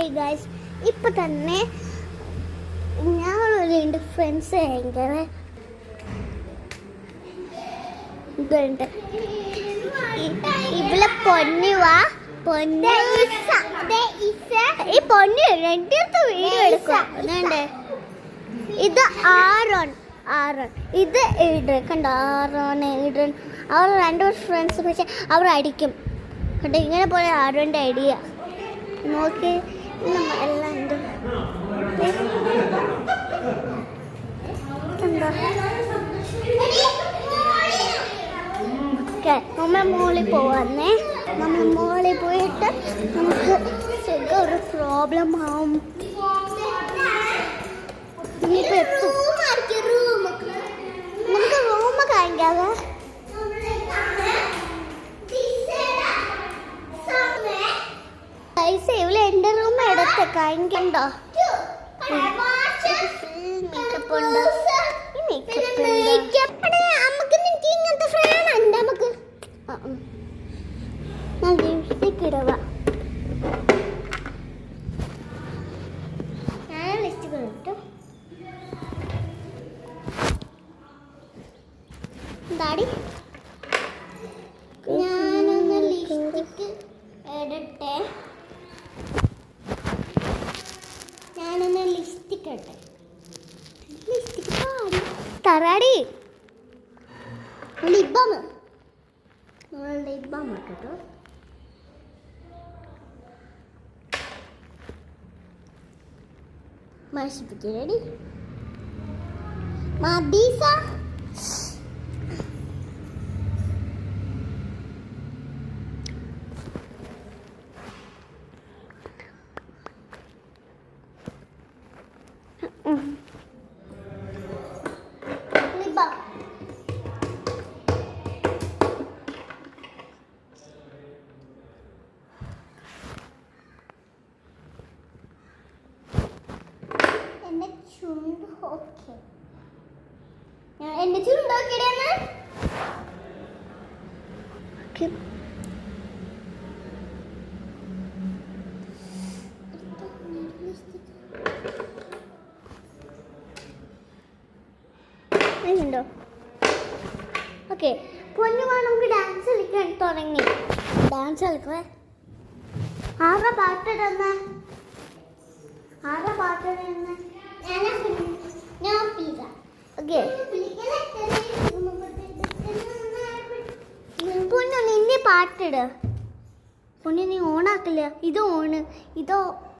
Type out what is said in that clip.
Hey guys, ഇപ്പം തന്നെ ഞങ്ങളൊരു രണ്ട് ഫ്രണ്ട്സ് ഭയങ്കര ഇതുണ്ട്. ഇവിടെ പൊന്നുവാ ഈ പൊന്നു രണ്ടിടത്ത് വീഡിയോ എടുക്കുക. ഇത് ആറോൺ ഇത് ഇഡ് കണ്ട ആറോൺ ഇഡൻ. അവർ രണ്ടു ഫ്രണ്ട്സ് പക്ഷെ അവർ അടിക്കും കണ്ട. ഇങ്ങനെ പോലെ ആറോൻ്റെ ഐഡിയ നോക്കി എല്ലാം ഉണ്ട്. നമ്മൾ മോളിൽ പോവാന്നേ. നമ്മൾ മോളിൽ പോയിട്ട് നമുക്ക് ഒരു പ്രോബ്ലം ആവും. ഇനിയിപ്പോൾ എത്തും. നമുക്ക് റൂം കാണിക്കാതെ പൈസ ഇവിടെ എൻ്റെ റൂം എടുത്ത് കാണിക്കണ്ടോ? മേക്കപ്പ് ഉണ്ട്. ഇങ്ങനത്തെ ഫ്രാൻ ഉണ്ട്. നമുക്ക് ലിപ്സ്റ്റിക് ഇടുക. ഞാൻ ലിപ്സ്റ്റിക് ഇട്ടു. എന്താടി ഞാനൊന്ന് ലിപ്സ്റ്റിക് ഇടട്ടെ. ഞാനൊന്ന് ലിപ്സ്റ്റിക് ഇട്ടെ. ലിപ്സ്റ്റിക് തറാടി ലിബാം ഇട്ടോ. മഷിപ്പിക്കടി മദീസ. എന്റെ ചുണ്ടോക്കിടന്ന് ഉണ്ടോ? ഓക്കെ, പൊന്നുവാ നമുക്ക് ഡാൻസ് കളിക്കാൻ തുടങ്ങി. ഡാൻസ് കളിക്കേ. ആരുടെ പാട്ടിടുന്ന ഞാൻ പിസ. ഓക്കെ, പൊന്നു നിന്റെ പാട്ടിട്. പൊന്നു നീ ഓണാക്കില്ല. ഇത് ഓണ്. ഇതോ